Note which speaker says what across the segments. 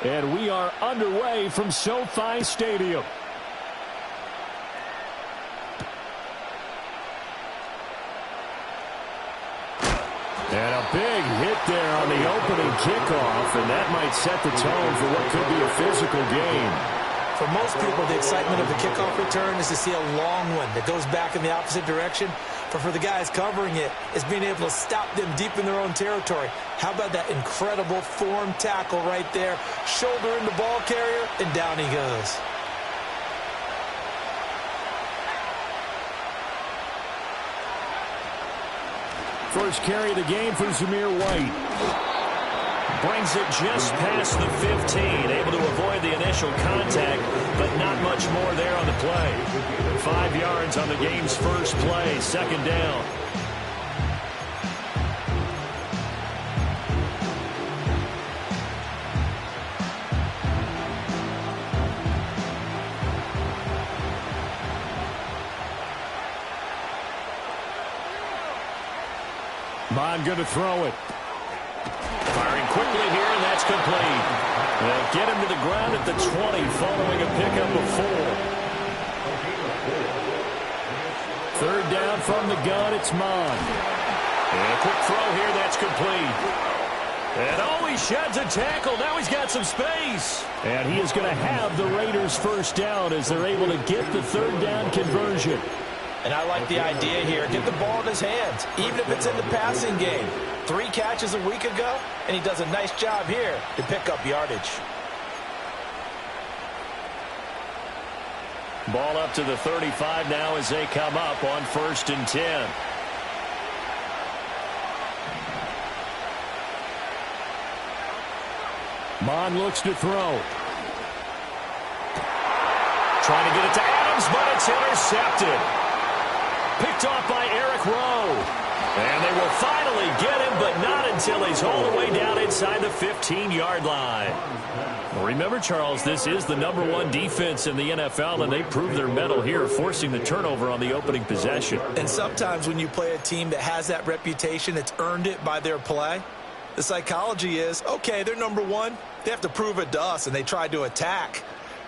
Speaker 1: And we are underway from SoFi Stadium. And a big hit there on the opening kickoff, and that might set the tone for what could be a physical game.
Speaker 2: For most people, the excitement of the kickoff return is to see a long one that goes back in the opposite direction. But for the guys covering it, it's being able to stop them deep in their own territory. How about that incredible form tackle right there? Shoulder in the ball carrier, and down he goes.
Speaker 1: First carry of the game for Zamir White. Brings it just past the 15. Able to avoid the initial contact, but not much more there on the play. 5 yards on the game's first play. Second down. Bond going to throw it. Firing quickly here, and that's complete. They'll get him to the ground at the 20 following a pickup of 4. Third down from the gun, it's Mond. And a quick throw here, that's complete. And oh, he sheds a tackle. Now he's got some space. And he is going to have the Raiders first down as they're able to get the third down conversion.
Speaker 2: And I like the idea here. Get the ball in his hands, even if it's in the passing game. 3 catches a week ago, and he does a nice job here to pick up yardage.
Speaker 1: Ball up to the 35 now as they come up on 1st and 10. Mond looks to throw. Trying to get it to Adams, but it's intercepted. Picked off by Eric Rowe. And they will finally get him, but not until he's all the way down inside the 15-yard line. Remember, Charles, this is the #1 defense in the NFL, and they proved their mettle here, forcing the turnover on the opening possession.
Speaker 2: And sometimes when you play a team that has that reputation, it's earned it by their play. The psychology is, okay, they're #1. They have to prove it to us, and they tried to attack.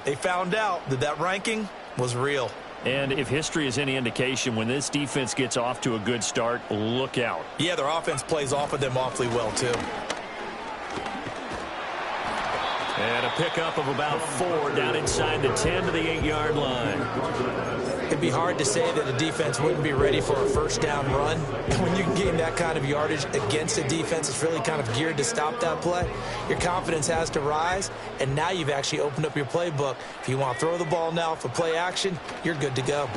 Speaker 2: They found out that that ranking was real.
Speaker 1: And if history is any indication, when this defense gets off to a good start, look out.
Speaker 2: Yeah, their offense plays off of them awfully well, too.
Speaker 1: And a pickup of about 4 down inside the 10 to the 8-yard line.
Speaker 2: It'd be hard to say that a defense wouldn't be ready for a first down run. And when you can gain that kind of yardage against a defense that's really kind of geared to stop that play, your confidence has to rise, and now you've actually opened up your playbook. If you want to throw the ball now for play action, you're good to go.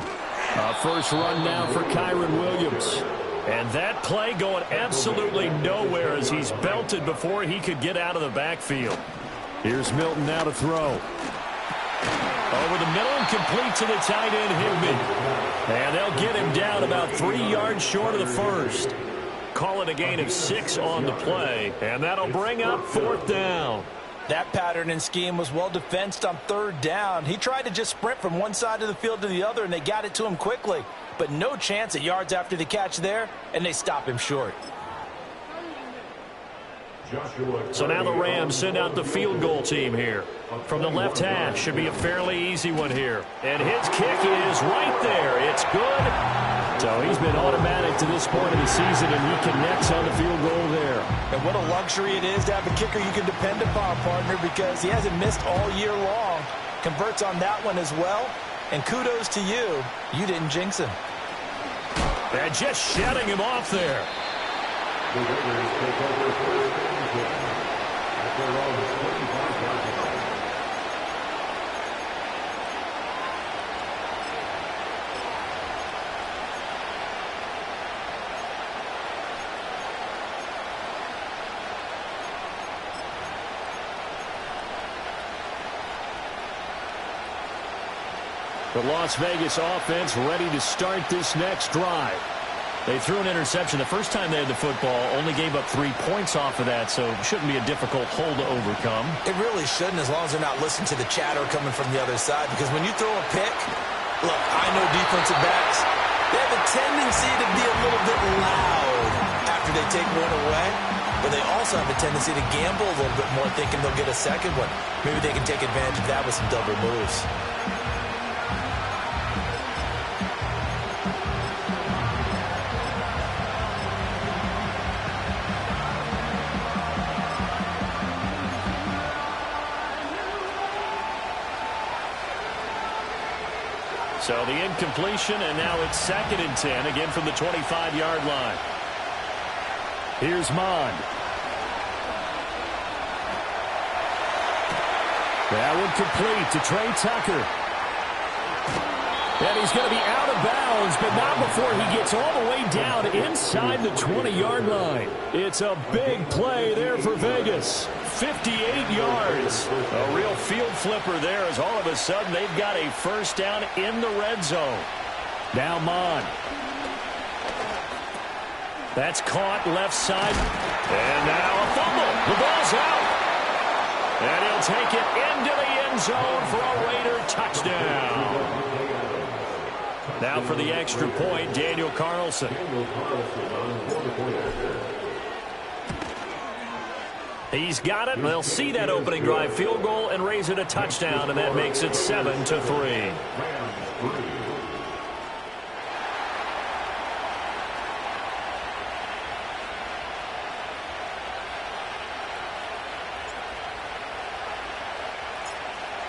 Speaker 1: First run now for Kyren Williams. And that play going absolutely nowhere as he's belted before he could get out of the backfield. Here's Milton now to throw. Over the middle and complete to the tight end, Higbee. And they'll get him down about 3 yards short of the first. Call it a gain of 6 on the play. And that'll bring up 4th down.
Speaker 2: That pattern and scheme was well defensed on 3rd down. He tried to just sprint from one side of the field to the other, and they got it to him quickly. But no chance at yards after the catch there, and they stop him short.
Speaker 1: So now the Rams send out the field goal team here. From the left hash, should be a fairly easy one here. And his kick is right there. It's good. So he's been automatic to this point of the season, and he connects on the field goal there.
Speaker 2: And what a luxury it is to have a kicker you can depend upon, partner, because he hasn't missed all year long. Converts on that one as well. And kudos to you. You didn't jinx him.
Speaker 1: And just shutting him off there. The Las Vegas offense ready to start this next drive. They threw an interception the first time they had the football, only gave up 3 points off of that, so it shouldn't be a difficult hole to overcome.
Speaker 2: It really shouldn't, as long as they're not listening to the chatter coming from the other side, because when you throw a pick, look, I know defensive backs, they have a tendency to be a little bit loud after they take one away. but they also have a tendency to gamble a little bit more, thinking they'll get a second one. Maybe they can take advantage of that with some double moves.
Speaker 1: So the incompletion, and now it's 2nd and 10, again from the 25-yard line. Here's Mond. That one complete to Trey Tucker. And he's going to be out of bounds, but not before he gets all the way down inside the 20-yard line. It's a big play there for Vegas. 58 yards. A real field flipper there, as all of a sudden they've got a first down in the red zone. Now Mond. That's caught left side. And now a fumble. The ball's out. And he'll take it into the end zone for a Raider touchdown. Now for the extra point, Daniel Carlson. He's got it. They'll see that opening drive field goal and raise it a touchdown, and that makes it 7-3.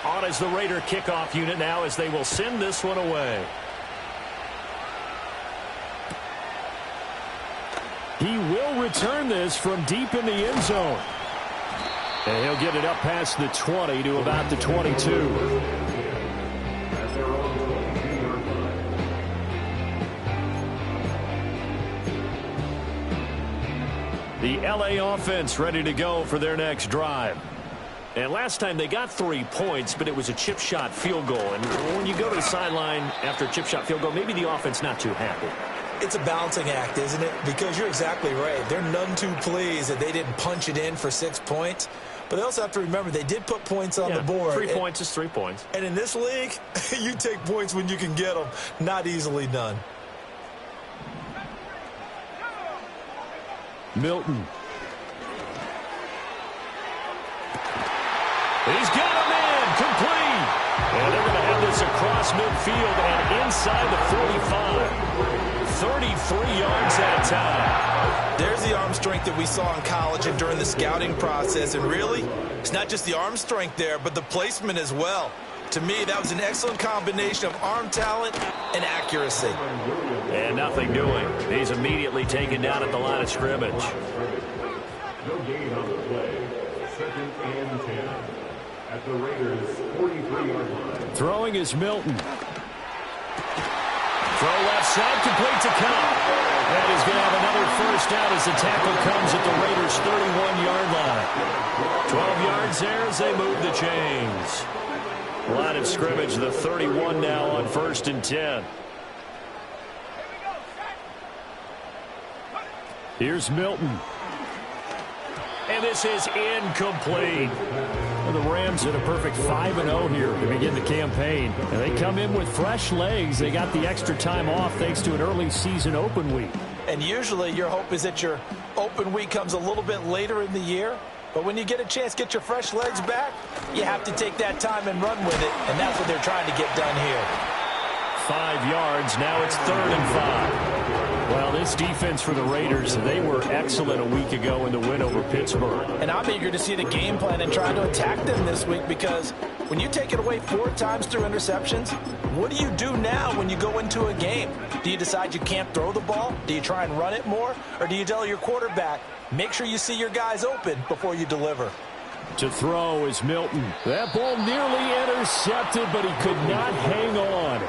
Speaker 1: On is the Raider kickoff unit now, as they will send this one away. He will return this from deep in the end zone. And he'll get it up past the 20 to about the 22. The LA offense ready to go for their next drive. And last time they got 3 points, but it was a chip shot field goal. And when you go to the sideline after a chip shot field goal, maybe the offense not too happy.
Speaker 2: It's a balancing act, isn't it? Because you're exactly right. They're none too pleased that they didn't punch it in for 6 points. But they also have to remember they did put points on the board.
Speaker 1: 3 points is 3 points.
Speaker 2: And in this league, you take points when you can get them. Not easily done.
Speaker 1: Milton. He's got him in, complete. And they're going to have this across midfield and inside the 45. 33 yards that time.
Speaker 2: There's the arm strength that we saw in college and during the scouting process. And really, it's not just the arm strength there, but the placement as well. To me, that was an excellent combination of arm talent and accuracy.
Speaker 1: And nothing doing. He's immediately taken down at the line of scrimmage.
Speaker 3: No gain on the play. 2nd and 10 at the Raiders' 43-yard line.
Speaker 1: Throwing is Milton. Throw left side, complete to Cobb. And he's going to have another first down as the tackle comes at the Raiders' 31-yard line. 12 yards there as they move the chains. Line of scrimmage, the 31 now on 1st and 10. Here's Milton. And this is incomplete. Well, the Rams at a perfect 5-0 here to begin the campaign. And they come in with fresh legs. They got the extra time off thanks to an early season open week.
Speaker 2: And usually your hope is that your open week comes a little bit later in the year. But when you get a chance to get your fresh legs back, you have to take that time and run with it. And that's what they're trying to get done here.
Speaker 1: 5 yards. Now it's 3rd and 5. Well, this defense for the Raiders, they were excellent a week ago in the win over Pittsburgh.
Speaker 2: And I'm eager to see the game plan and try to attack them this week, because when you take it away 4 times through interceptions, what do you do now when you go into a game? Do you decide you can't throw the ball? Do you try and run it more? Or do you tell your quarterback, make sure you see your guys open before you deliver?
Speaker 1: To throw is Milton. That ball nearly intercepted, but he could not hang on.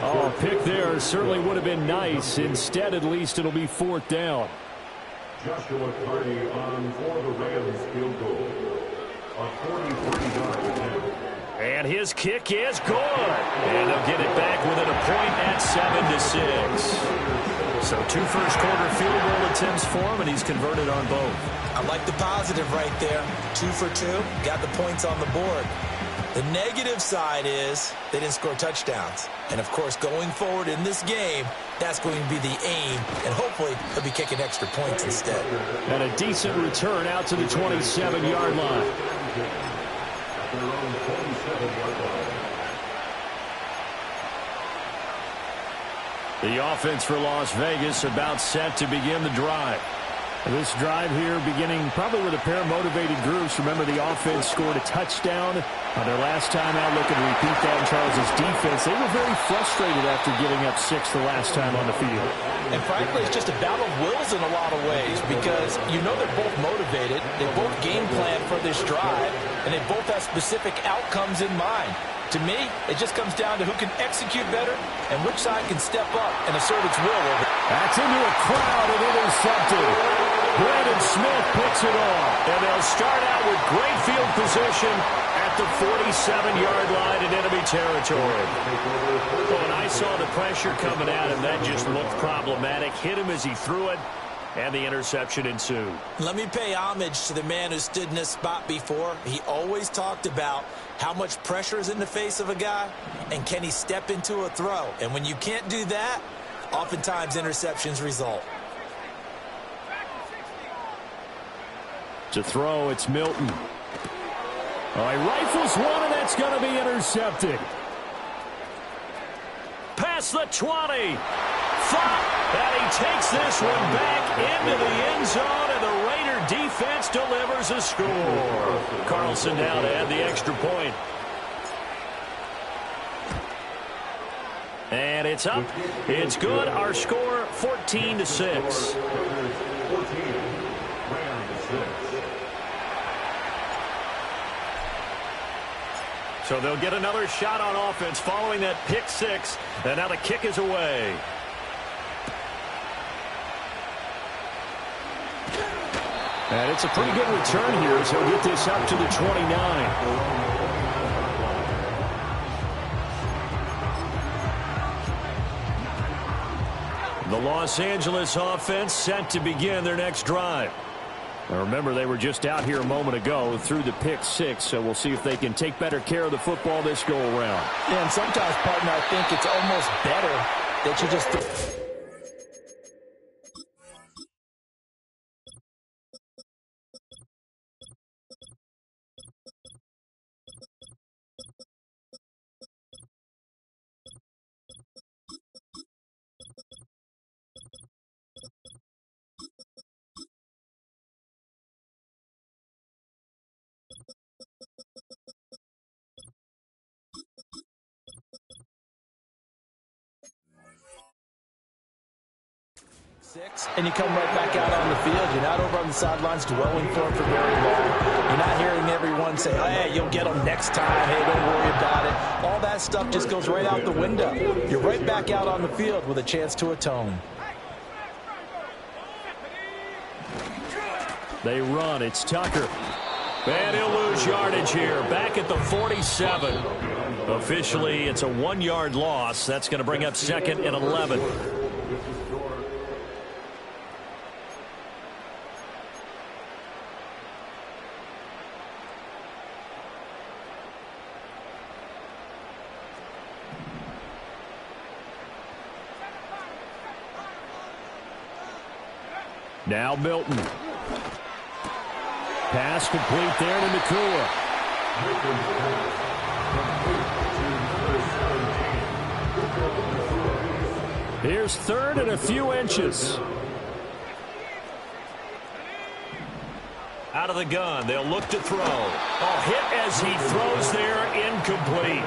Speaker 1: Oh, a pick there certainly would have been nice. Instead, at least, it'll be 4th down.
Speaker 3: Joshua Carney on for the Rams field goal. A 43-yard attempt.
Speaker 1: And his kick is good. And they'll get it back within a point at 7-6. So 2 first-quarter field goal attempts for him, and he's converted on both.
Speaker 2: I like the positive right there. 2 for 2. Got the points on the board. The negative side is they didn't score touchdowns. And, of course, going forward in this game, that's going to be the aim, and hopefully they'll be kicking extra points instead.
Speaker 1: And a decent return out to the 27-yard line. The offense for Las Vegas about set to begin the drive. This drive here beginning probably with a pair of motivated groups. Remember, the offense scored a touchdown on their last time out. Looking to repeat that in Charles' defense. They were very frustrated after giving up 6 the last time on the field.
Speaker 2: And frankly, it's just a battle of wills in a lot of ways because you know they're both motivated. They both game plan for this drive, and they both have specific outcomes in mind. To me, it just comes down to who can execute better and which side can step up and assert its will over.
Speaker 1: That's into a crowd and intercepted. Brandon Smith picks it off. And they'll start out with great field position at the 47-yard line in enemy territory. When I saw the pressure coming at him, that just looked problematic. Hit him as he threw it, and the interception ensued.
Speaker 2: Let me pay homage to the man who stood in this spot before. He always talked about how much pressure is in the face of a guy, and can he step into a throw? And when you can't do that, oftentimes interceptions result.
Speaker 1: To throw, it's Milton. Oh, he rifles one, and that's going to be intercepted. Past the 20. And he takes this one back into the end zone, and the Raider defense delivers a score. Carlson now to add the extra point. And it's up. It's good. Our score, 14-6. So they'll get another shot on offense following that pick 6. And now the kick is away. And it's a pretty good return here as he'll get this up to the 29. The Los Angeles offense set to begin their next drive. Now remember, they were just out here a moment ago through the pick 6, so we'll see if they can take better care of the football this go-around.
Speaker 2: Yeah, and sometimes, partner, I think it's almost better that you just... And you come right back out on the field. You're not over on the sidelines dwelling for him for very long. You're not hearing everyone say, oh, hey, you'll get him next time. Hey, don't worry about it. All that stuff just goes right out the window. You're right back out on the field with a chance to atone.
Speaker 1: They run. It's Tucker. And he'll lose yardage here. Back at the 47. Officially, it's a 1-yard loss. That's going to bring up 2nd and 11. Now Milton. Pass complete there to Nacua. Here's 3rd and a few inches. Out of the gun. They'll look to throw. Oh, hit as he throws there. Incomplete.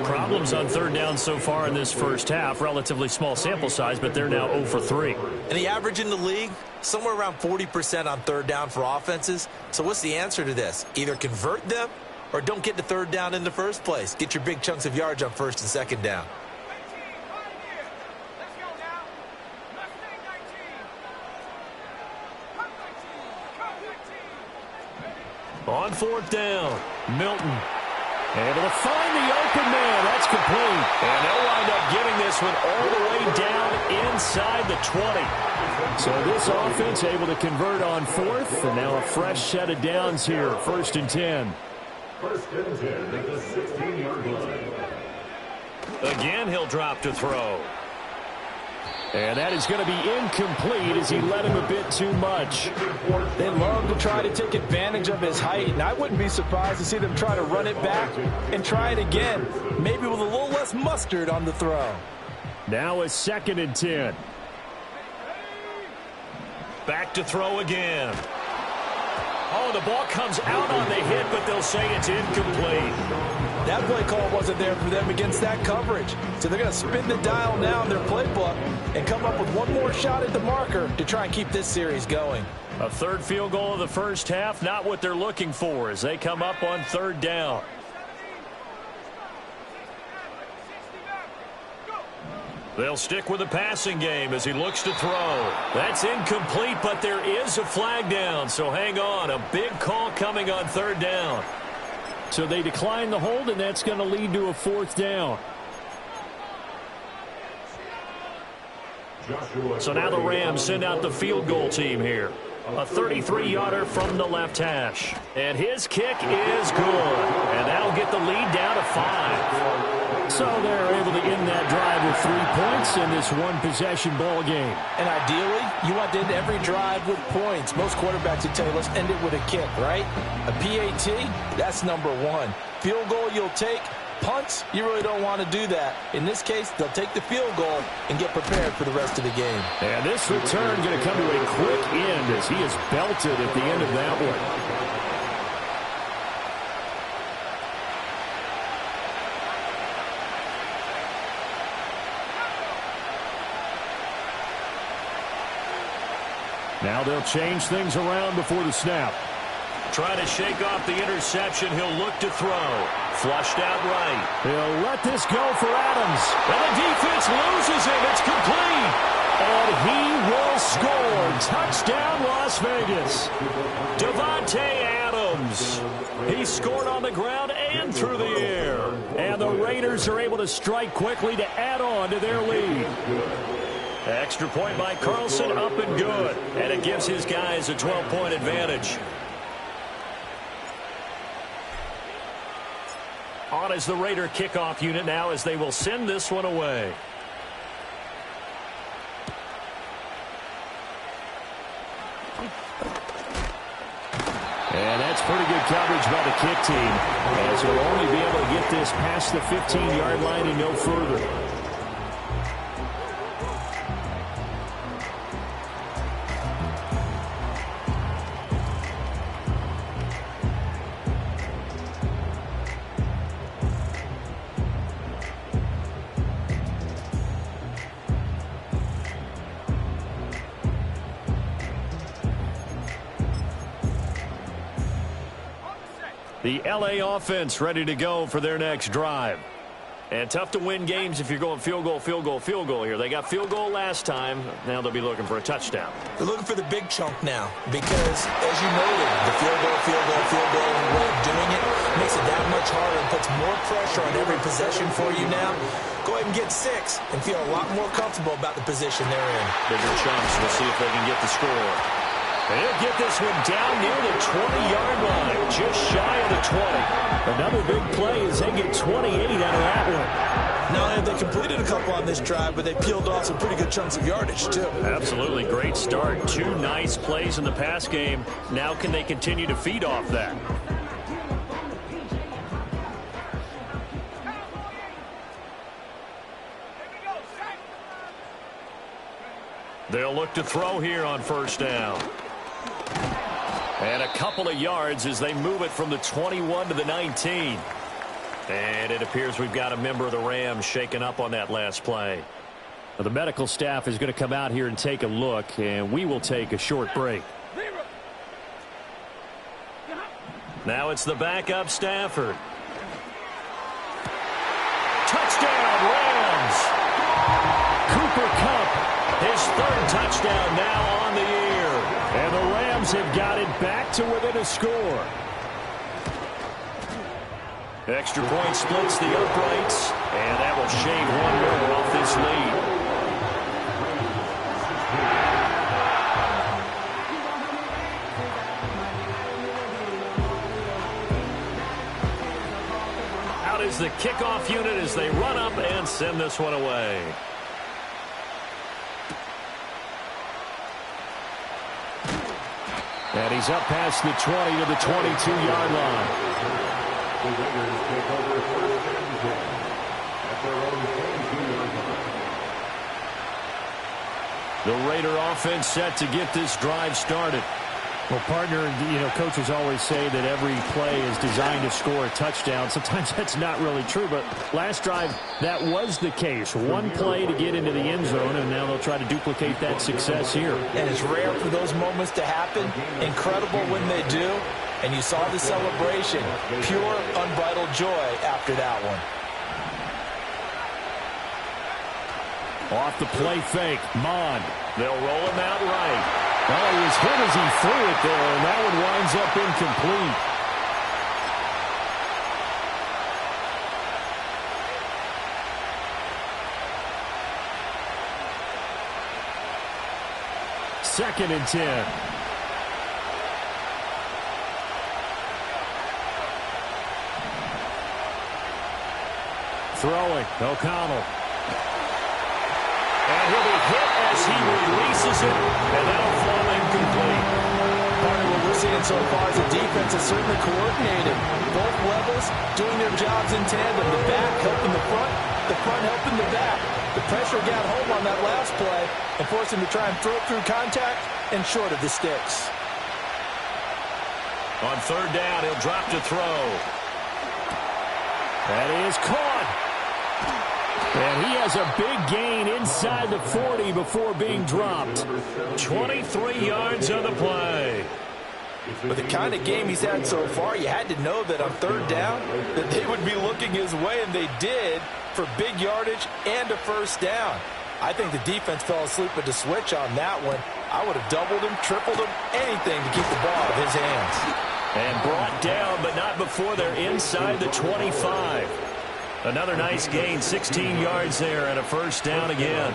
Speaker 1: Problems on 3rd down so far in this first half. Relatively small sample size, but they're now 0 for 3.
Speaker 2: And the average in the league, somewhere around 40% on 3rd down for offenses. So what's the answer to this? Either convert them or don't get to 3rd down in the first place. Get your big chunks of yards on 1st and 2nd down.
Speaker 1: On 4th down, Milton able to find the open man. That's complete. And they'll wind up giving this one all the way down inside the 20. So this offense able to convert on 4th, and now a fresh set of downs here, 1st and 10.
Speaker 3: First and 10 at the 16-yard line.
Speaker 1: Again, he'll drop to throw. And that is going to be incomplete as he led him a bit too much.
Speaker 2: They love to try to take advantage of his height, and I wouldn't be surprised to see them try to run it back and try it again, maybe with a little less mustard on the throw.
Speaker 1: Now a 2nd and 10. Back to throw again. Oh, the ball comes out on the hit, but they'll say it's incomplete.
Speaker 2: That play call wasn't there for them against that coverage. So they're going to spin the dial now in their playbook and come up with one more shot at the marker to try and keep this series going.
Speaker 1: A third field goal of the first half, not what they're looking for as they come up on 3rd down. They'll stick with the passing game as he looks to throw. That's incomplete, but there is a flag down, so hang on. A big call coming on 3rd down. So they decline the hold, and that's going to lead to a 4th down. So now the Rams send out the field goal team here. A 33-yarder from the left hash. And his kick is good. And that'll get the lead down to 5. So they're able to end that drive with 3 points in this one-possession ball game.
Speaker 2: And ideally, you want to end every drive with points. Most quarterbacks would tell you, let's end it with a kick, right? A PAT, that's number 1. Field goal you'll take. Punts, you really don't want to do that. In this case, they'll take the field goal and get prepared for the rest of the game.
Speaker 1: And this return going to come to a quick end as he is belted at the end of that one. Now they'll change things around before the snap. Trying to shake off the interception. He'll look to throw. Flushed out right. He'll let this go for Adams. And the defense loses him. It's complete. And he will score. Touchdown, Las Vegas. Davante Adams. He scored on the ground and through the air. And the Raiders are able to strike quickly to add on to their lead. Extra point by Carlson, up and good. And it gives his guys a 12-point advantage. On is the Raider kickoff unit now as they will send this one away. And that's pretty good coverage by the kick team, as they'll only be able to get this past the 15-yard line and no further. The LA offense ready to go for their next drive. And tough to win games if you're going field goal, field goal, field goal here. They got field goal last time. Now they'll be looking for a touchdown.
Speaker 2: They're looking for the big chunk now because, as you noted, the field goal way of doing it makes it that much harder and puts more pressure on every possession for you now. Go ahead and get 6 and feel a lot more comfortable about the position they're in.
Speaker 1: Bigger chunks. We'll see if they can get the score. And he'll get this one down near the 20-yard line, just shy of the 20. Another big play as they get 28 out of that one.
Speaker 2: Not only have they completed a couple on this drive, but they peeled off some pretty good chunks of yardage, too.
Speaker 1: Absolutely great start. 2 nice plays in the pass game. Now can they continue to feed off that? They'll look to throw here on first down. And a couple of yards as they move it from the 21 to the 19. And it appears we've got a member of the Rams shaken up on that last play. Well, the medical staff is going to come out here and take a look, and we will take a short break. Now it's the backup Stafford. Touchdown, Rams! Cooper Kupp, his 3rd touchdown now on the year. And the Rams have got it back to within a score. Extra point splits the uprights, and that will shave one more off this lead. is the kickoff unit as they run up and send this one away. And he's up past the 20 to the 22-yard line.
Speaker 3: The Raiders take over first and 10 at their own 22-yard line.
Speaker 1: The Raider offense set to get this drive started.
Speaker 4: Well, partner, coaches always say that every play is designed to score a touchdown. Sometimes that's not really true, but last drive, that was the case. One play to get into the end zone, and now they'll try to duplicate that success here.
Speaker 2: And it's rare for those moments to happen. Incredible when they do. And you saw the celebration. Pure, unbridled joy after that one.
Speaker 1: Off the play fake, Mond. They'll roll him out right. Oh, he was hit as he threw it there, and that one winds up incomplete. Second and 10. Throwing, O'Connell. And he'll be hit as he releases it, and that'll fall incomplete.
Speaker 2: Part of what we're seeing so far is the defense is certainly coordinated. Both levels doing their jobs in tandem. The back helping the front helping the back. The pressure got home on that last play and forced him to try and throw through contact and short of the sticks.
Speaker 1: On third down, he'll drop to throw. That is caught. And he has a big gain inside the 40 before being dropped. 23 yards on the play.
Speaker 2: With the kind of game he's had so far, you had to know that on third down that they would be looking his way, and they did for big yardage and a first down. I think the defense fell asleep with the switch on that one. I would have doubled him, tripled him, anything to keep the ball out of his hands.
Speaker 1: And brought down, but not before they're inside the 25. Another nice gain, 16 yards there, and a first down again.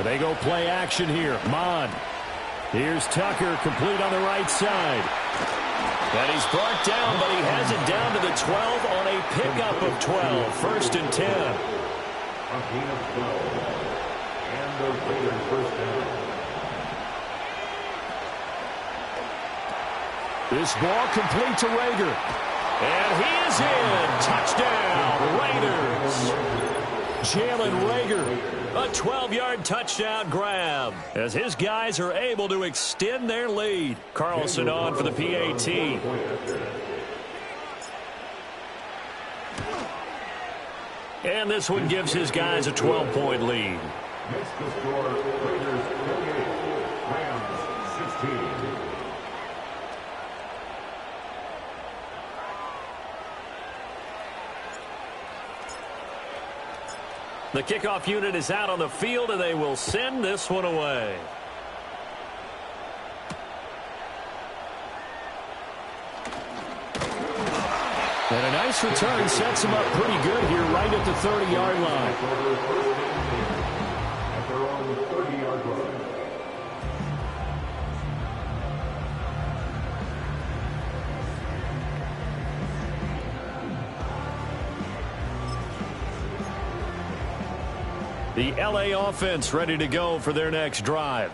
Speaker 1: They go play action here. Mond. Here's Tucker, complete on the right side. And he's brought down, but he has it down to the 12 on a pickup of 12. First and 10.
Speaker 3: A gain of 12. And the Raiders first down.
Speaker 1: This ball complete to Reagor. And he is in. Touchdown, Raiders. Jalen Reagor. A 12-yard touchdown grab as his guys are able to extend their lead. Carlson on for the PAT. And this one gives his guys a 12-point lead.
Speaker 3: Next to score, Raiders 28, Rams 16.
Speaker 1: The kickoff unit is out on the field, and they will send this one away. And a nice return sets him up pretty good here right at the 30-yard line.
Speaker 3: At their own 30-yard line.
Speaker 1: The LA offense ready to go for their next drive.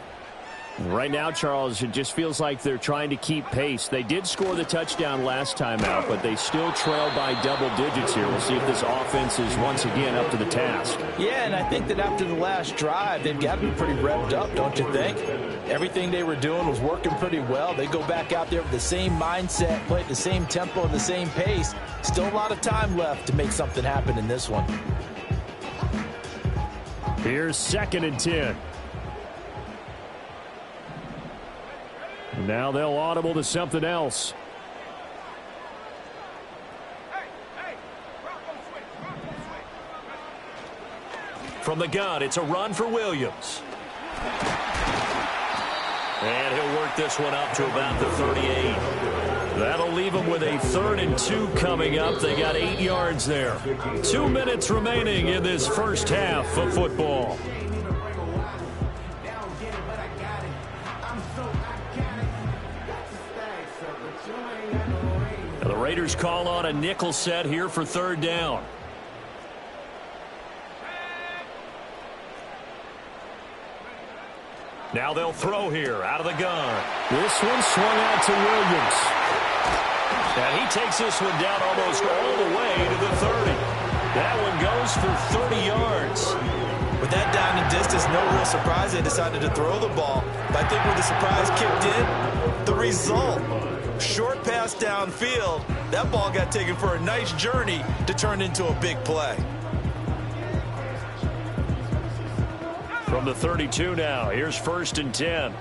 Speaker 4: Right now, Charles, it just feels like they're trying to keep pace. They did score the touchdown last time out, but they still trail by double digits here. We'll see if this offense is once again up to the task.
Speaker 2: Yeah, and I think that after the last drive, they've got to be pretty revved up, don't you think? Everything they were doing was working pretty well. They go back out there with the same mindset, play at the same tempo, the same pace. Still a lot of time left to make something happen in this one.
Speaker 1: Here's second and 10. Now they'll audible to something else. From the gun, it's a run for Williams. And he'll work this one up to about the 38. That'll leave them with a 3rd and 2 coming up. They got 8 yards there. 2 minutes remaining in this first half of football. Raiders call on a nickel set here for third down. Now they'll throw here out of the gun.
Speaker 4: This one swung out to Williams.
Speaker 1: And he takes this one down almost all the way to the 30. That one goes for 30 yards.
Speaker 2: With that down and distance, no real surprise they decided to throw the ball. But I think where the surprise kicked in, the result. Short pass downfield. That ball got taken for a nice journey to turn into a big play.
Speaker 1: From the 32 now, here's 1st and 10.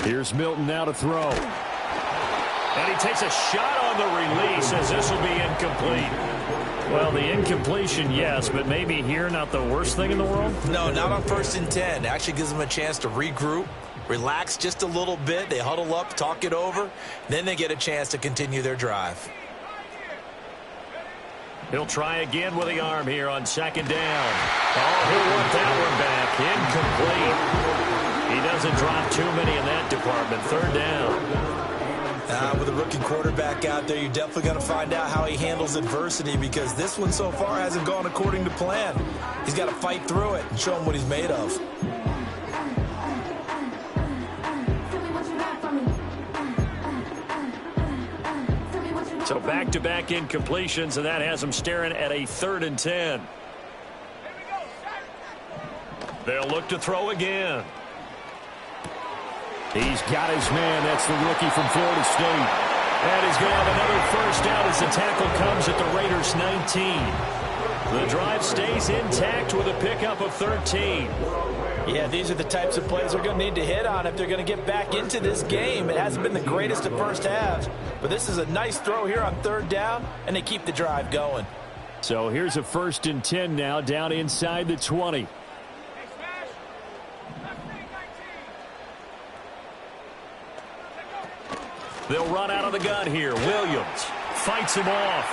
Speaker 4: Here's Milton now to throw.
Speaker 1: And he takes a shot on the release as this will be incomplete.
Speaker 4: Well, the incompletion, yes, but maybe here not the worst thing in the world?
Speaker 2: No, not on 1st and 10. It actually gives them a chance to regroup, relax just a little bit. They huddle up, talk it over. Then they get a chance to continue their drive.
Speaker 1: He'll try again with the arm here on 2nd down. Oh, he'll want that one back. Incomplete. He doesn't drop too many in that department. 3rd down.
Speaker 2: With a rookie quarterback out there, you're definitely going to find out how he handles adversity, because this one so far hasn't gone according to plan. He's got to fight through it and show him what he's made of.
Speaker 1: So back-to-back incompletions, and that has him staring at a 3rd and 10. They'll look to throw again.
Speaker 4: He's got his man. That's the rookie from Florida State.
Speaker 1: And he's going to have another 1st down as the tackle comes at the Raiders' 19. The drive stays intact with a pickup of 13.
Speaker 2: Yeah, these are the types of plays they're going to need to hit on if they're going to get back into this game. It hasn't been the greatest of first halves, but this is a nice throw here on 3rd down, and they keep the drive going.
Speaker 4: So here's a 1st and 10 now, down inside the 20.
Speaker 1: They'll run out of the gun here. Williams fights him off.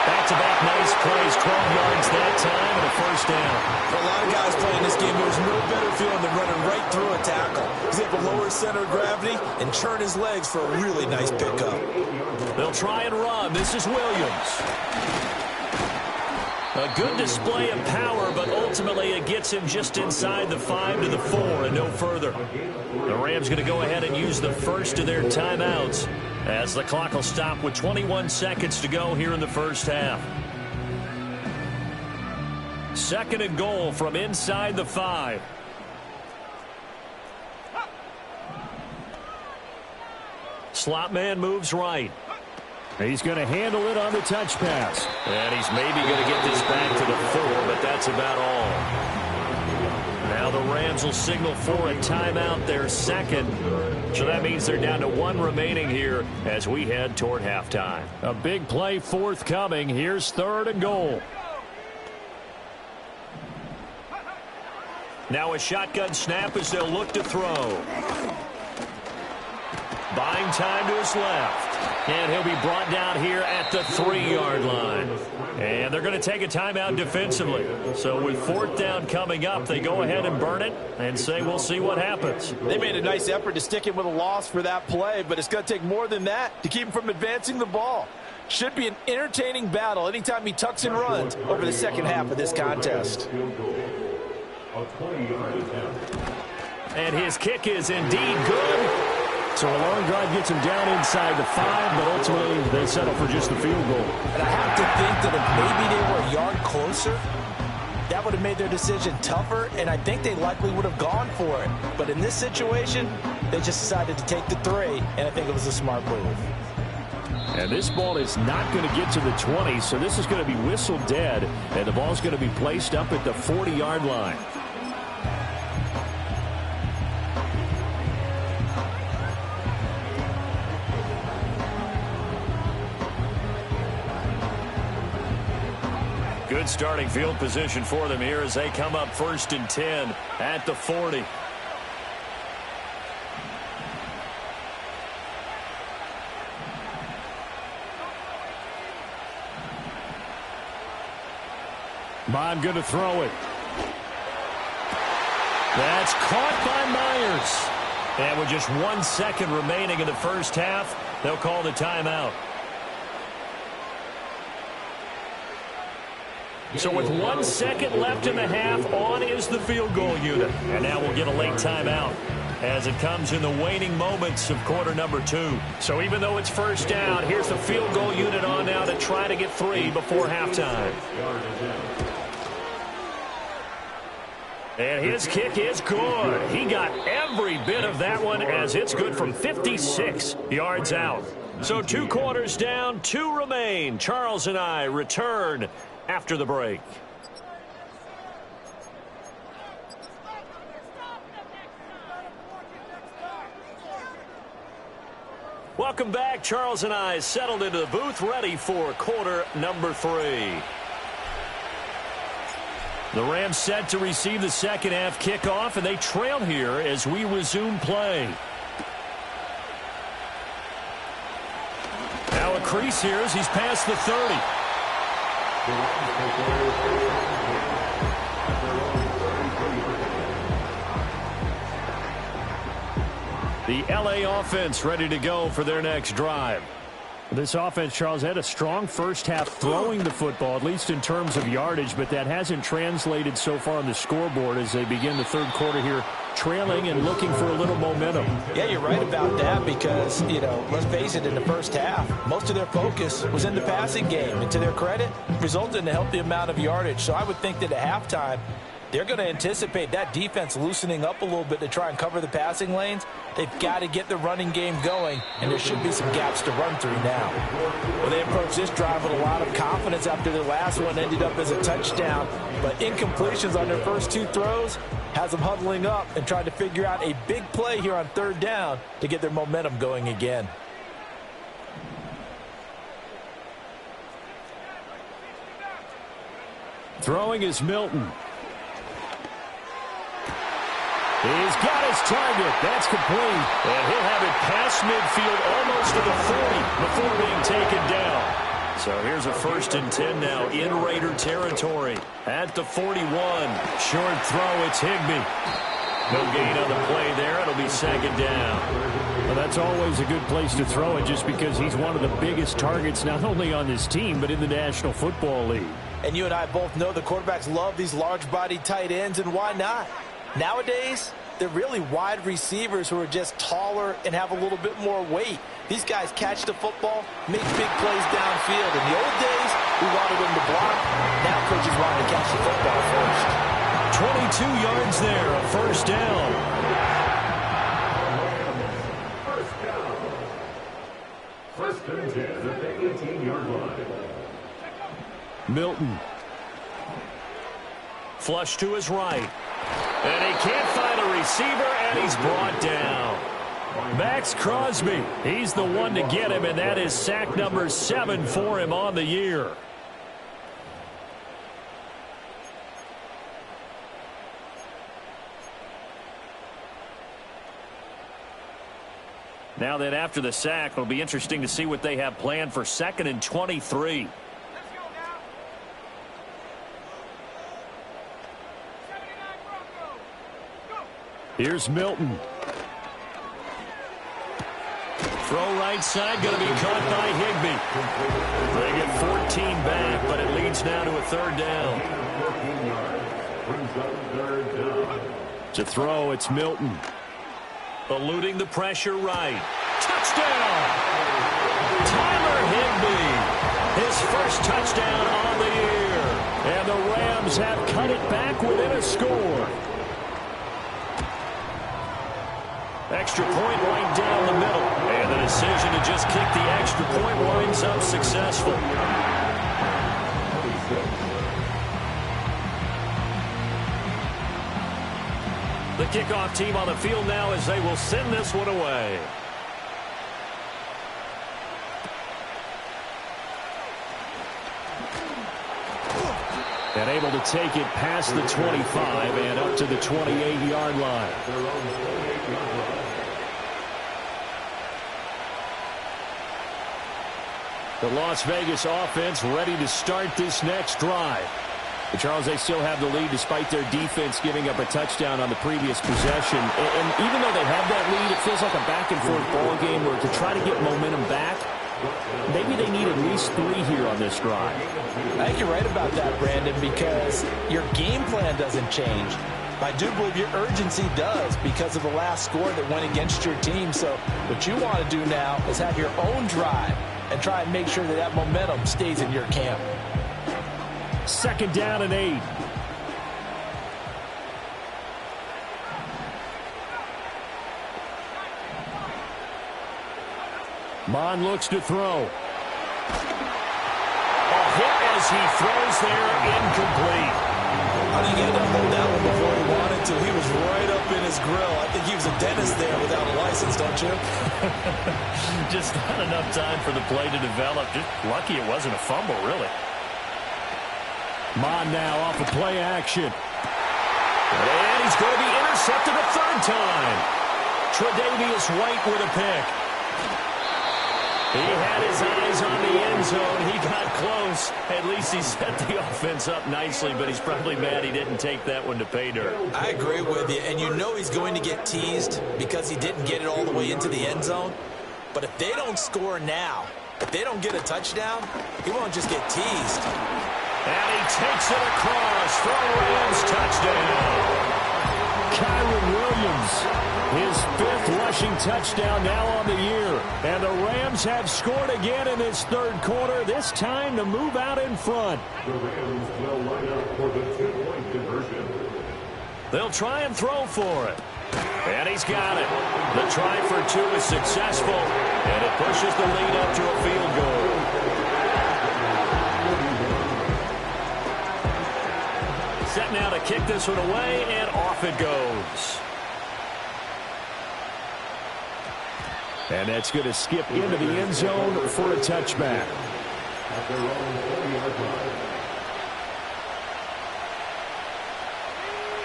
Speaker 1: Back-to-back nice plays, 12 yards that time, and a 1st down.
Speaker 2: For a lot of guys playing this game, there's no better feeling than running right through a tackle. He's able to lower his center of gravity and churn his legs for a really nice pickup.
Speaker 1: They'll try and run. This is Williams. A good display of power, but ultimately it gets him just inside the 5 to the 4 and no further. The Rams going to go ahead and use the first of their timeouts as the clock will stop with 21 seconds to go here in the 1st half. 2nd and goal from inside the 5. Slot man moves right.
Speaker 4: He's going to handle it on the touch pass.
Speaker 1: And he's maybe going to get this back to the 4, but that's about all. Now the Rams will signal for a timeout, their 2nd. So that means they're down to 1 remaining here as we head toward halftime.
Speaker 4: A big play forthcoming. Here's 3rd and goal.
Speaker 1: Now a shotgun snap as they'll look to throw. Buying time to his left. And he'll be brought down here at the 3-yard line. And they're going to take a timeout defensively. So with 4th down coming up, they go ahead and burn it and say we'll see what happens.
Speaker 2: They made a nice effort to stick him with a loss for that play, but it's going to take more than that to keep him from advancing the ball. Should be an entertaining battle anytime he tucks and runs over the 2nd half of this contest.
Speaker 1: And his kick is indeed good.
Speaker 4: So a long drive gets him down inside the 5, but ultimately they settle for just the field goal.
Speaker 2: And I have to think that if maybe they were a yard closer, that would have made their decision tougher, and I think they likely would have gone for it. But in this situation, they just decided to take the 3, and I think it was a smart move.
Speaker 4: And this ball is not going to get to the 20, so this is going to be whistled dead, and the ball's going to be placed up at the 40-yard line.
Speaker 1: Good starting field position for them here as they come up 1st and 10 at the 40.
Speaker 4: Bond going to throw it.
Speaker 1: That's caught by Myers. And with just 1 second remaining in the first half, they'll call the timeout. So with 1 second left in the half, on is the field goal unit. And now we'll get a late timeout as it comes in the waning moments of quarter number 2. So even though it's first down, here's the field goal unit on now to try to get 3 before halftime. And his kick is good. He got every bit of that one as it's good from 56 yards out. So 2 quarters down, 2 remain. Charles and I return after the break. Welcome back. Charles and I settled into the booth, ready for quarter number 3. The Rams set to receive the second half kickoff, and they trail here as we resume play. Now a crease here as he's past the 30. The LA offense ready to go for their next drive. This offense, Charles, had a strong first half throwing the football, at least in terms of yardage, but that hasn't translated so far on the scoreboard as they begin the third quarter here, trailing and looking for a little momentum.
Speaker 2: Yeah, you're right about that because, let's face it, in the first half, most of their focus was in the passing game. And to their credit, resulted in a healthy amount of yardage. So I would think that at halftime, they're going to anticipate that defense loosening up a little bit to try and cover the passing lanes. They've got to get the running game going, and there should be some gaps to run through now. Well, they approached this drive with a lot of confidence after their last one ended up as a touchdown. But incompletions on their first 2 throws has them huddling up and trying to figure out a big play here on third down to get their momentum going again.
Speaker 4: Throwing is Milton. He's got his target. That's complete.
Speaker 1: And he'll have it past midfield almost to the 40 before being taken down. So here's a 1st and 10 now in Raider territory at the 41. Short throw, it's Higbee. No gain on the play there. It'll be second down.
Speaker 4: Well, that's always a good place to throw it just because he's one of the biggest targets not only on this team but in the National Football League.
Speaker 2: And you and I both know the quarterbacks love these large-bodied tight ends, and why not? Nowadays, they're really wide receivers who are just taller and have a little bit more weight. These guys catch the football, make big plays downfield. In the old days, we wanted them to block. Now coaches want to catch the football first.
Speaker 1: 22 yards there, a first down.
Speaker 3: First and 10 at the 18-yard line.
Speaker 4: Milton.
Speaker 1: Flush to his right. And he can't find a receiver, and he's brought down. Max Crosby, he's the one to get him, and that is sack number 7 for him on the year. Now then, after the sack, it'll be interesting to see what they have planned for 2nd and 23.
Speaker 4: Here's Milton.
Speaker 1: Throw right side, going to be caught by Higbee. They get 14 back, but it leads now to a third down.
Speaker 4: To throw, it's Milton.
Speaker 1: Eluding the pressure right. Touchdown! Tyler Higbee. His first touchdown on the year. And the Rams have cut it back within a score. Extra point right down the middle. And the decision to just kick the extra point winds up successful. The kickoff team on the field now as they will send this one away.
Speaker 4: And able to take it past the 25 and up to the 28-yard line. The Las Vegas offense ready to start this next drive. Charles, they still have the lead despite their defense giving up a touchdown on the previous possession. And even though they have that lead, it feels like a back-and-forth ball game where to try to get momentum back, maybe they need at least 3 here on this drive.
Speaker 2: I think you're right about that, Brandon, because your game plan doesn't change. I do believe your urgency does because of the last score that went against your team. So what you want to do now is have your own drive and try and make sure that that momentum stays in your camp.
Speaker 4: 2nd down and 8. Mond looks to throw.
Speaker 1: A hit as he throws there, incomplete.
Speaker 2: I think he had to hold that one before he wanted to. He was right up in his grill. I think he was a dentist there without a license, don't you?
Speaker 1: Just not enough time for the play to develop. Just lucky it wasn't a fumble, really.
Speaker 4: Mond now off of play action.
Speaker 1: And he's going to be intercepted a 3rd time. Tre'Davious White with a pick. He had his eyes on the end zone. He got close. At least he set the offense up nicely, but he's probably mad he didn't take that one to pay dirt.
Speaker 2: I agree with you, and you know he's going to get teased because he didn't get it all the way into the end zone. But if they don't score now, if they don't get a touchdown, he won't just get teased.
Speaker 1: And he takes it across for a Rams touchdown.
Speaker 4: Kyren Williams, his 5th rushing touchdown now on the year. And the Rams have scored again in this 3rd quarter, this time to move out in front.
Speaker 3: The Rams will line up for the 2-point conversion.
Speaker 1: They'll try and throw for it. And he's got it. The try for 2 is successful, and it pushes the lead up to a field goal. Set now to kick this one away, and off it goes.
Speaker 4: And that's going to skip into the end zone for a touchback.
Speaker 3: At their own 40-yard line.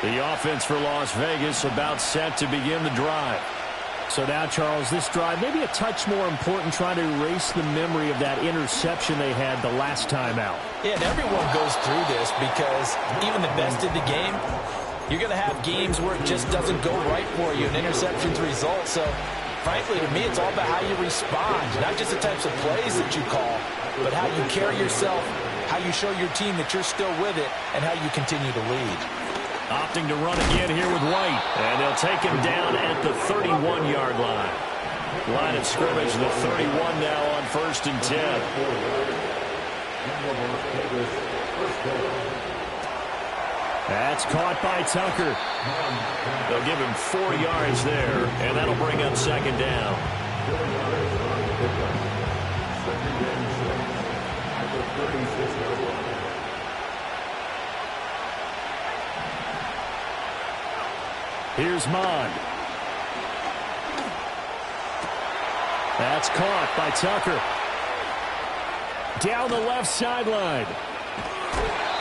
Speaker 1: The offense for Las Vegas about set to begin the drive.
Speaker 4: So now, Charles, this drive maybe a touch more important, trying to erase the memory of that interception they had the last time out.
Speaker 2: Yeah, and everyone goes through this because even the best in the game, you're going to have games where it just doesn't go right for you, and interceptions result. So, frankly, to me, it's all about how you respond, not just the types of plays that you call, but how you carry yourself, how you show your team that you're still with it, and how you continue to lead.
Speaker 1: Opting to run again here with White. And they'll take him down at the 31-yard line. Line of scrimmage, the 31 now on 1st and 10.
Speaker 4: That's caught by Tucker.
Speaker 1: They'll give him 4 yards there, and that'll bring up 2nd down.
Speaker 4: Here's Mond. That's caught by Tucker. Down the left sideline.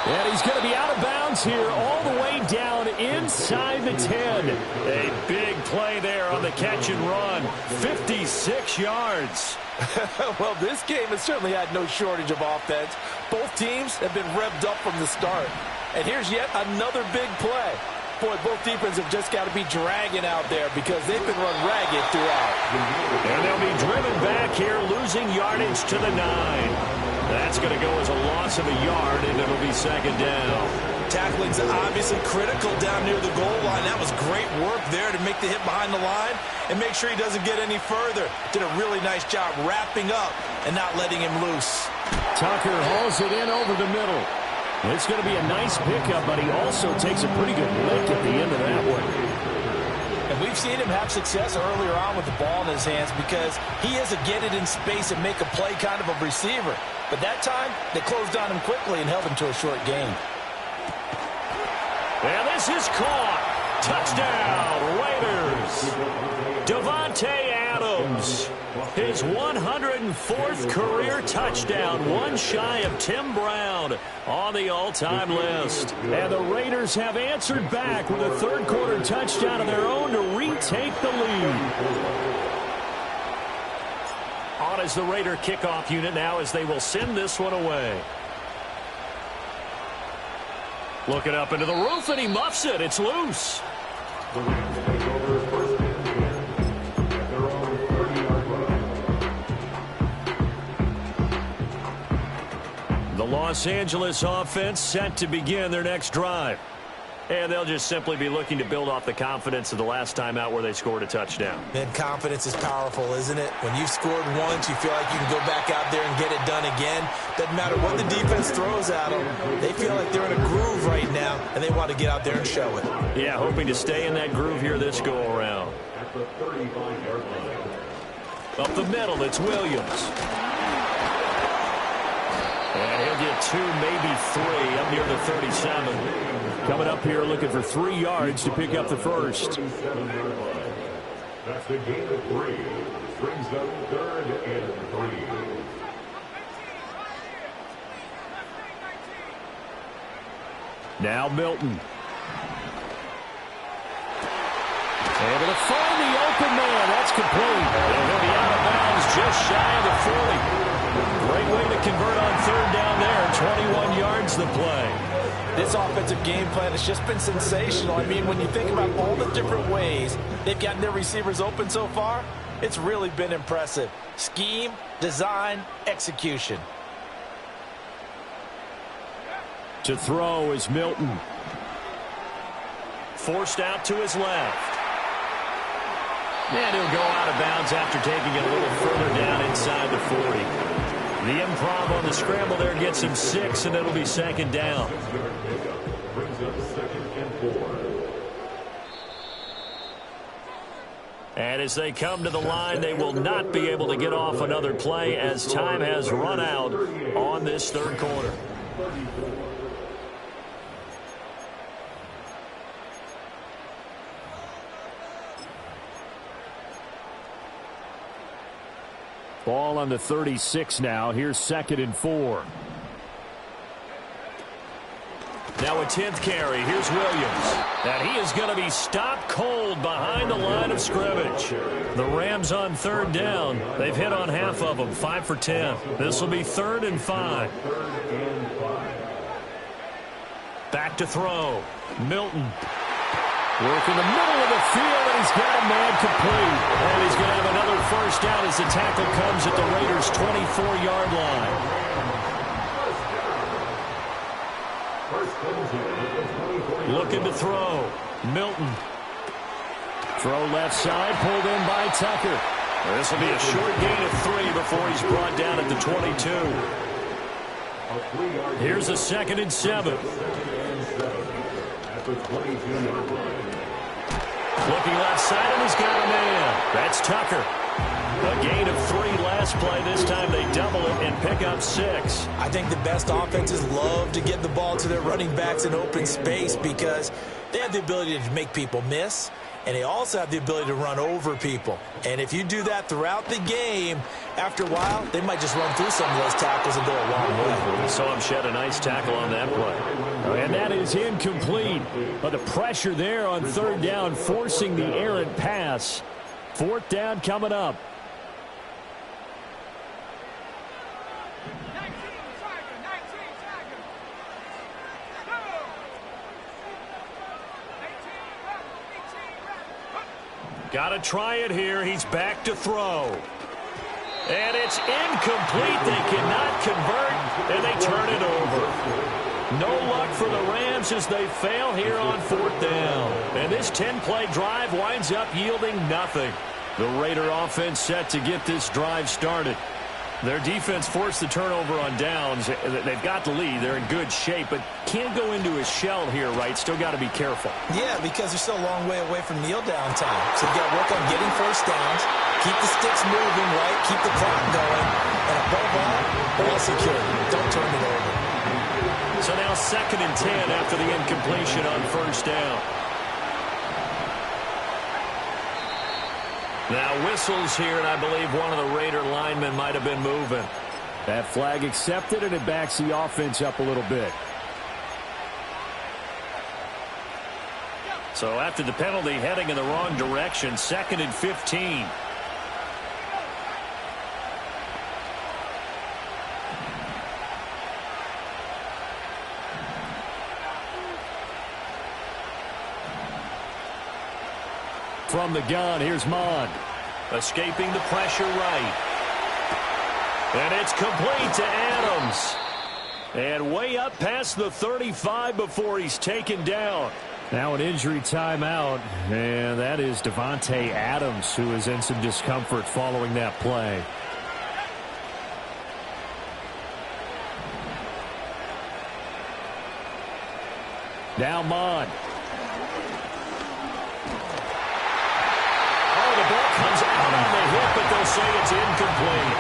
Speaker 4: And he's going to be out of bounds here all the way down inside the 10.
Speaker 1: A big play there on the catch and run. 56 yards.
Speaker 2: Well, this game has certainly had no shortage of offense. Both teams have been revved up from the start. And here's yet another big play. Boy, both defenses have just got to be dragging out there because they've been run ragged throughout.
Speaker 1: And they'll be driven back here, losing yardage to the 9. That's going to go as a loss of a yard, and it'll be 2nd down.
Speaker 2: Tackling's obviously critical down near the goal line. That was great work there to make the hit behind the line and make sure he doesn't get any further. Did a really nice job wrapping up and not letting him loose.
Speaker 4: Tucker hauls it in over the middle. It's going to be a nice pickup, but he also takes a pretty good lick at the end of that one.
Speaker 2: And we've seen him have success earlier on with the ball in his hands because he is a get it in space and make a play kind of a receiver. But that time, they closed on him quickly and held him to a short gain.
Speaker 1: And this is caught. Touchdown, Raiders. Davante Adams, his 104th career touchdown, one shy of Tim Brown on the all-time list.
Speaker 4: And the Raiders have answered back with a 3rd quarter touchdown of their own to retake the lead.
Speaker 1: On as the Raider kickoff unit now as they will send this one away. Looking up into the roof, and he muffs it. It's loose.
Speaker 3: The Rams take over first and 10 at their own 30-yard line.
Speaker 1: The Los Angeles offense set to begin their next drive. And they'll just simply be looking to build off the confidence of the last time out where they scored a touchdown.
Speaker 2: Man, confidence is powerful, isn't it? When you've scored once, you feel like you can go back out there and get it done again. Doesn't matter what the defense throws at them. They feel like they're in a groove right now, and they want to get out there and show it.
Speaker 1: Yeah, hoping to stay in that groove here this go-around.
Speaker 3: At the 35-yard line.
Speaker 1: Up the middle, it's Williams. And he'll get 2, maybe 3, up near the 37.
Speaker 4: Coming up here looking for 3 yards to pick up the first.
Speaker 3: 37-yard line. That's the gain of 3. Brings them 3rd and 3.
Speaker 4: Now Milton. Able to find the open man. That's complete.
Speaker 1: And he'll be out of bounds just shy of the 40. Great way to convert on 3rd down there. 21 yards the play.
Speaker 2: This offensive game plan has just been sensational. I mean, when you think about all the different ways they've gotten their receivers open so far, it's really been impressive. Scheme, design, execution.
Speaker 4: To throw is Milton.
Speaker 1: Forced out to his left. And he'll go out of bounds after taking it a little further down inside the 40. The improv on the scramble there gets him 6, and it'll be 2nd down.
Speaker 3: Brings up 2nd and 4.
Speaker 1: And as they come to the line, they will not be able to get off another play as time has run out on this 3rd quarter.
Speaker 4: Ball on the 36 now. Here's 2nd and 4.
Speaker 1: Now a 10th carry. Here's Williams. And he is going to be stopped cold behind the line of scrimmage. The Rams on 3rd down. They've hit on half of them, 5 for 10. This will be 3rd and 5. Back to throw. Milton.
Speaker 4: Work in the middle of the field, and he's got a man complete.
Speaker 1: And he's going to have another first down as the tackle comes at the Raiders' 24-yard line. Looking to throw. Milton.
Speaker 4: Throw left side, pulled in by Tucker.
Speaker 1: This will be a short gain of 3 before he's brought down at the 22. Here's a 2nd and 7.
Speaker 3: At the 22-yard line.
Speaker 1: Looking left side, and he's got a man. That's Tucker. A gain of 3 last play. This time they double it and pick up 6.
Speaker 2: I think the best offenses love to get the ball to their running backs in open space because they have the ability to make people miss, and they also have the ability to run over people. And if you do that throughout the game, after a while, they might just run through some of those tackles and go a long way.
Speaker 1: We saw him shed a nice tackle on that play.
Speaker 4: And that is incomplete. But the pressure there on 3rd down, forcing the errant pass. 4th down coming up.
Speaker 1: Got to try it here. He's back to throw. And it's incomplete. They cannot convert, and they turn it over. No luck for the Rams as they fail here on 4th down. And this 10-play drive winds up yielding nothing. The Raider offense set to get this drive started. Their defense forced the turnover on downs. They've got the lead. They're in good shape, but can't go into a shell here, right? Still got to be careful.
Speaker 2: Yeah, because they're still a long way away from kneel down time. So you got to work on getting first downs, keep the sticks moving, right? Keep the clock going. And above all, ball security. Don't turn it over.
Speaker 1: So now 2nd and 10 after the incompletion on 1st down. Now whistles here, and I believe one of the Raider linemen might have been moving.
Speaker 4: That flag accepted, and it backs the offense up a little bit.
Speaker 1: So after the penalty, heading in the wrong direction, 2nd and 15. From the gun, here's Mond. Escaping the pressure right. And it's complete to Adams. And way up past the 35 before he's taken down.
Speaker 4: Now an injury timeout, and that is Davante Adams, who is in some discomfort following that play. Now Mond.
Speaker 1: Oh, the ball comes out on the hip, but they'll say it's incomplete.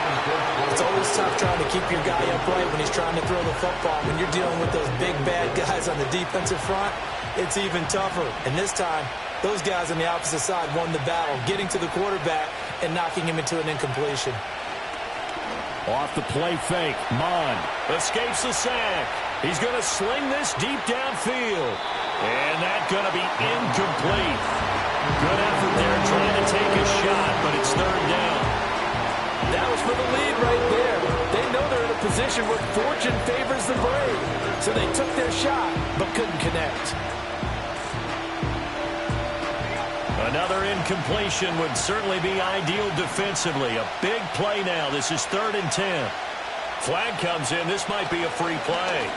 Speaker 2: It's always tough trying to keep your guy upright when he's trying to throw the football. When you're dealing with those big, bad guys on the defensive front, it's even tougher. And this time, those guys on the opposite side won the battle, getting to the quarterback and knocking him into an incompletion.
Speaker 4: Off the play fake, Mond
Speaker 1: escapes the sack. He's going to sling this deep downfield. And that's going to be incomplete. Good effort there trying to take a shot, but it's third down.
Speaker 5: That was for the lead right there. They know they're in a position where fortune favors the brave. So they took their shot, but couldn't connect.
Speaker 1: Another incompletion would certainly be ideal defensively. A big play now. This is 3rd and 10. Flag comes in. This might be a free play.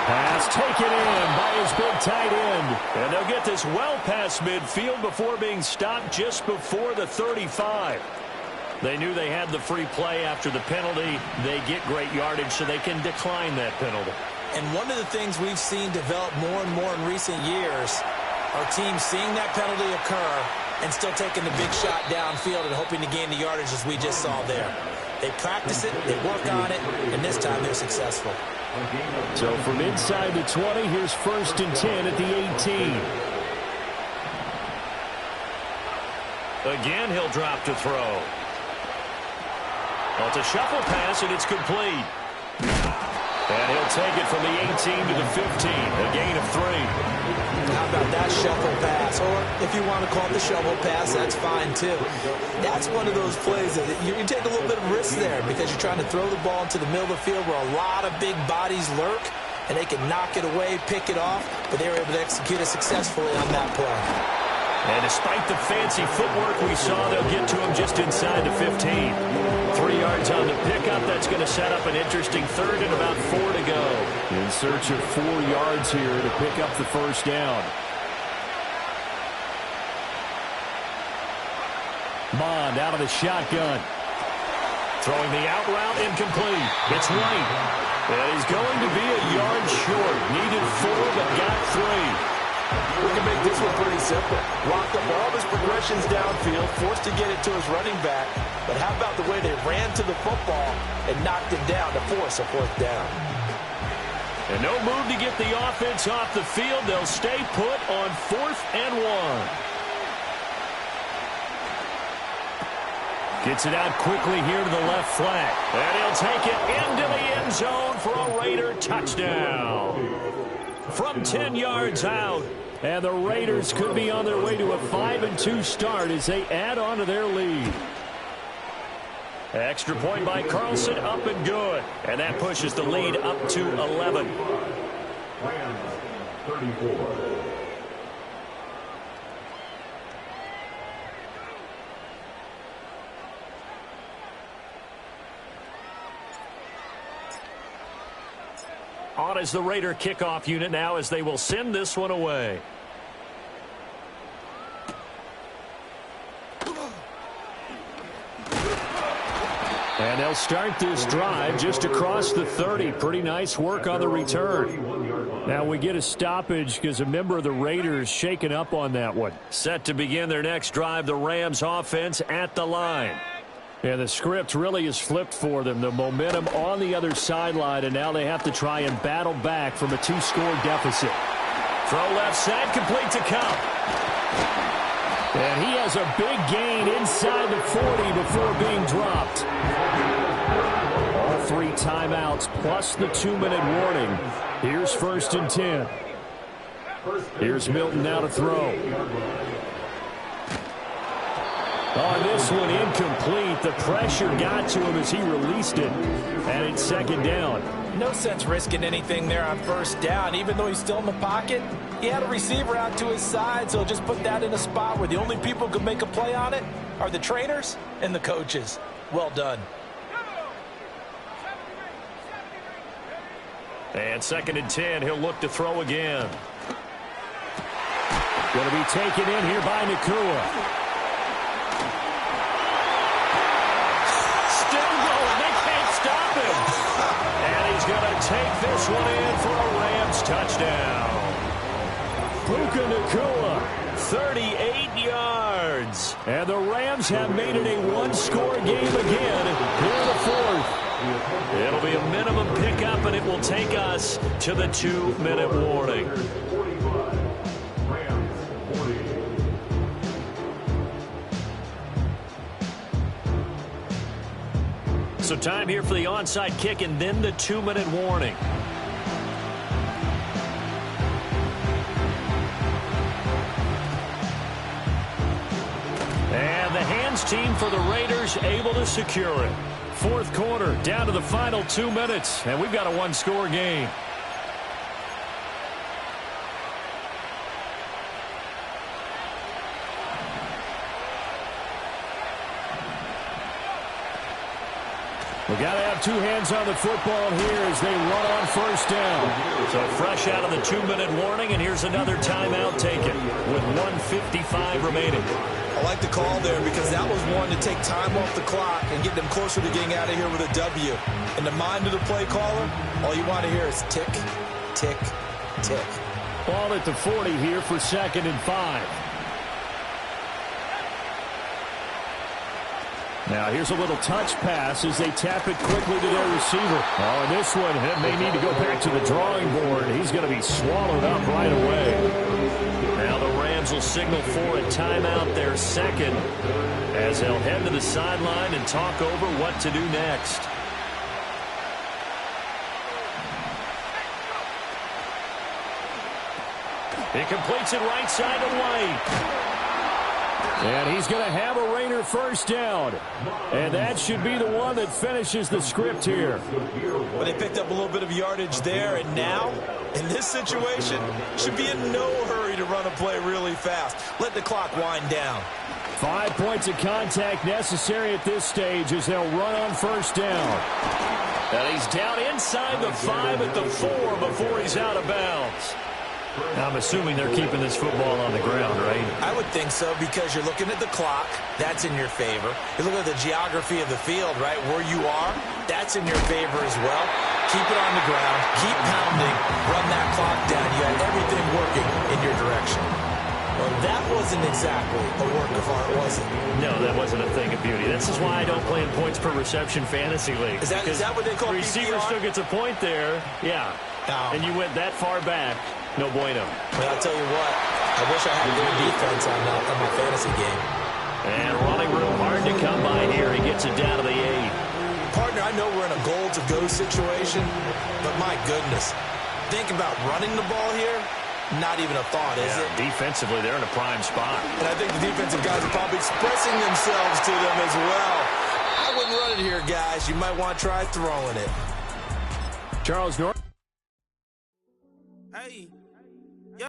Speaker 4: Pass taken in by his big tight end.
Speaker 1: And they'll get this well past midfield before being stopped just before the 35. They knew they had the free play after the penalty. They get great yardage, so they can decline that penalty.
Speaker 2: And one of the things we've seen develop more and more in recent years are teams seeing that penalty occur and still taking the big shot downfield and hoping to gain the yardage as we just saw there. They practice it, they work on it, and this time they're successful.
Speaker 4: So from inside the 20, here's 1st and 10 at the 18.
Speaker 1: Again, he'll drop to throw. Well, it's a shuffle pass, and it's complete. And he'll take it from the 18 to the 15, a gain of 3.
Speaker 2: How about that shuffle pass? Or if you want to call it the shovel pass, that's fine too. That's one of those plays that you can take a little bit of risk there because you're trying to throw the ball into the middle of the field where a lot of big bodies lurk, and they can knock it away, pick it off, but they were able to execute it successfully on that play.
Speaker 1: And despite the fancy footwork we saw, they'll get to him just inside the 15. 3 yards on the pickup. That's going to set up an interesting 3rd and about 4 to go.
Speaker 4: In search of 4 yards here to pick up the first down. Mond out of the shotgun.
Speaker 1: Throwing the out route, incomplete. It's White. And he's going to be a yard short. Needed 4, but got 3.
Speaker 5: We can make this one pretty simple. Blocked up all of his progressions downfield, forced to get it to his running back. But how about the way they ran to the football and knocked him down to force a 4th down?
Speaker 1: And no move to get the offense off the field. They'll stay put on 4th and 1. Gets it out quickly here to the left flat. And he'll take it into the end zone for a Raider touchdown. From 10 yards out.
Speaker 4: And the Raiders could be on their way to a 5-2 start as they add on to their lead.
Speaker 1: Extra point by Carlson, up and good. And that pushes the lead up to 11.
Speaker 3: Rams, 34.
Speaker 1: On as the Raider kickoff unit now as they will send this one away.
Speaker 4: And they'll start this drive just across the 30. Pretty nice work on the return. Now we get a stoppage because a member of the Raiders shaken up on that one.
Speaker 1: Set to begin their next drive, the Rams offense at the line.
Speaker 4: And the script really is flipped for them. The momentum on the other sideline, and now they have to try and battle back from a 2-score deficit.
Speaker 1: Throw left side, complete to Cup.
Speaker 4: And he has a big gain inside the 40 before being dropped. All 3 timeouts plus the 2-minute warning. Here's 1st and 10. Here's Milton now to throw. On this one, incomplete. The the pressure got to him as he released it. And it's second down.
Speaker 2: No sense risking anything there on first down. Even though he's still in the pocket, he had a receiver out to his side, so just put that in a spot where the only people who could make a play on it are the trainers and the coaches. Well done.
Speaker 1: And 2nd and 10, he'll look to throw again.
Speaker 4: Going to be taken in here by Nacua.
Speaker 1: Still going. They can't stop him. And he's going to take this one in for a Rams touchdown.
Speaker 4: Puka Nacua.
Speaker 1: 38 yards.
Speaker 4: And the Rams have made it a one-score game again here in the fourth.
Speaker 1: It'll be a minimum pickup, and it will take us to the 2-minute warning. So time here for the onside kick and then the 2-minute warning. And the hands team for the Raiders able to secure it. Fourth quarter, down to the final 2 minutes, and we've got a one-score game.
Speaker 4: We got to have two hands on the football here as they run on first down.
Speaker 1: So fresh out of the 2-minute warning, and here's another timeout taken with 1:55 remaining.
Speaker 2: I like the call there because that was one to take time off the clock and get them closer to getting out of here with a W. In the mind of the play caller, all you want to hear is tick, tick, tick.
Speaker 4: Ball at the 40 here for 2nd and 5. Now here's a little touch pass as they tap it quickly to their receiver. Oh, and this one, they need to go back to the drawing board. He's going to be swallowed up right away.
Speaker 1: Now the Rams will signal for a timeout, their second, as they'll head to the sideline and talk over what to do next. He completes it right side to White.
Speaker 4: And he's going to have a Raider first down. And that should be the one that finishes the script here.
Speaker 2: Well, they picked up a little bit of yardage there, and now, in this situation, should be in no hurry to run a play really fast. Let the clock wind down.
Speaker 4: 5 points of contact necessary at this stage as they'll run on first down.
Speaker 1: And he's down inside the 5 at the 4 before he's out of bounds. I'm assuming they're keeping this football on the ground, right?
Speaker 2: I would think so because you're looking at the clock. That's in your favor. You look at the geography of the field, right, where you are. That's in your favor as well. Keep it on the ground. Keep pounding. Run that clock down. You have everything working in your direction. Well, that wasn't exactly a work of art, was it?
Speaker 1: No, that wasn't a thing of beauty. This is why I don't play in points per reception fantasy league.
Speaker 2: Is that what they call
Speaker 1: receiver
Speaker 2: PPR?
Speaker 1: still gets a point there. Yeah.
Speaker 2: No.
Speaker 1: And you went that far back. No bueno.
Speaker 2: Well, I'll tell you what. I wish I had good defense on my fantasy game.
Speaker 1: And running room hard to come by here. He gets it down to the 8.
Speaker 2: Partner, I know we're in a goal-to-go situation, but my goodness. Think about running the ball here. Not even a thought, is it?
Speaker 1: Defensively, they're in a prime spot.
Speaker 2: And I think the defensive guys are probably expressing themselves to them as well. I wouldn't run it here, guys. You might want to try throwing it.
Speaker 4: Charles North.
Speaker 2: Hey.